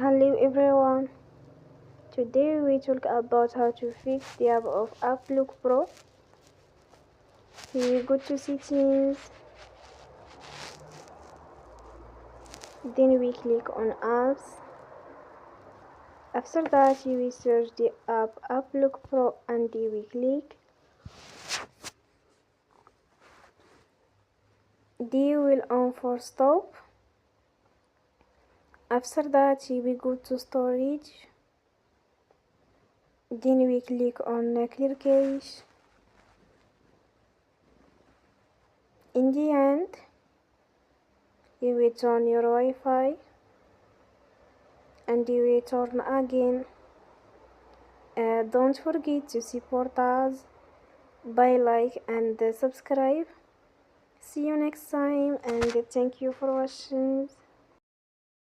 Hello everyone. Today we talk about how to fix the app of Applock Pro. Here we go to settings, then we click on apps. After that we search the app Applock Pro and we click. D will on for stop. After that we go to storage. Then we click on clear cache. In the end, you will turn your Wi-Fi and you will turn again. Don't forget to support us by like and subscribe. See you next time and thank you for watching.